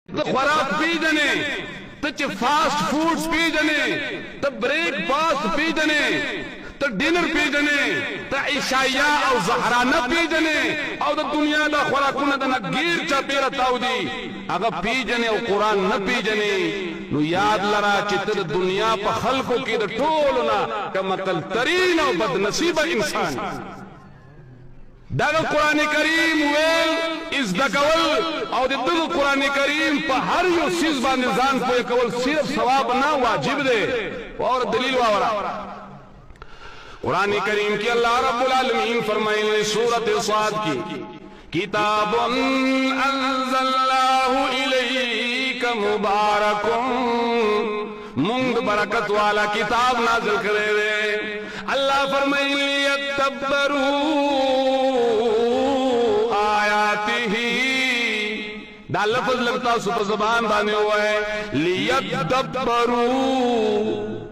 तो खुराक पीजने तो फास्ट फूड्स पीजने तो ब्रेकफास्ट पीजने तो डिनर पीजने तो इशाया और जहराना पीजने और तो दुनिया का खुराक न गिर चपेरा ताउदी अगर पीजने और कुरान न पीजने नु याद लरा चित्र दुनिया पर खल्को की टोलना कमकल तरीन और बदनसीब इंसान दग कुरान करीम वेल इस दकवल और दग कुरान करीम पर हर यो चीज बा निजान को कवल सिर्फ सवाब ना वाजिब दे और दलील वावरा कुरान करीम की अल्लाह रब्बुल आलमीन फरमाए सूरत साद की किताबुन अंज़लनाहु इलैका मुबारकुम मुंद बरकत वाला किताब नाज़िल करे रे अल्लाह फरमाए लियदब्बरू आयातिही दा लफ्ज़ लगता सुपर ज़बान बाने हुआ है लियदब्बरू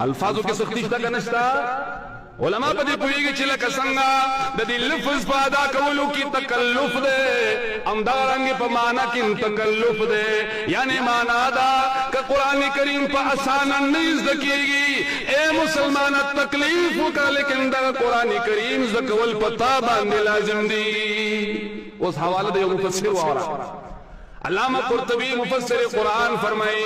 अल्फाजों की सख्ती तक नस्ता उलमा पदी पुएगी चिला कसंगा ददी लफ्ज़ पादा कवलू की तकल्लुफ दे अमदारंगे पर माना की तकल्लुफ दे यानी माना दा का कुरान करीम पर आसाना नहीं ज़कीगी ए मुसलमान तकलीफ का लेकिन दा कुरान करीम ज़कवल पता बांधे लाजिम दी उस हवाले दे मुफस्सिर वाला अल्लामा कुर्तुबी मुफस्सिर कुरान फरमाए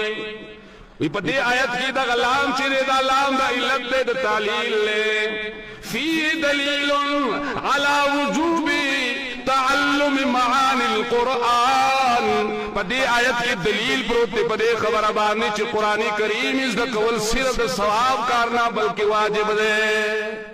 विपदे आयत की दा लाम चिरे दा लाम दा इल्लत दे तालील ले फी दलीलुन अला वुजूबी तअल्लुम मानिल कुरान पदे आयत की दलील प्रोते पदे खबर बानी च कुरान करीम इस दा कवल सिर्फ सवाब करना बल्कि वाजिब दे।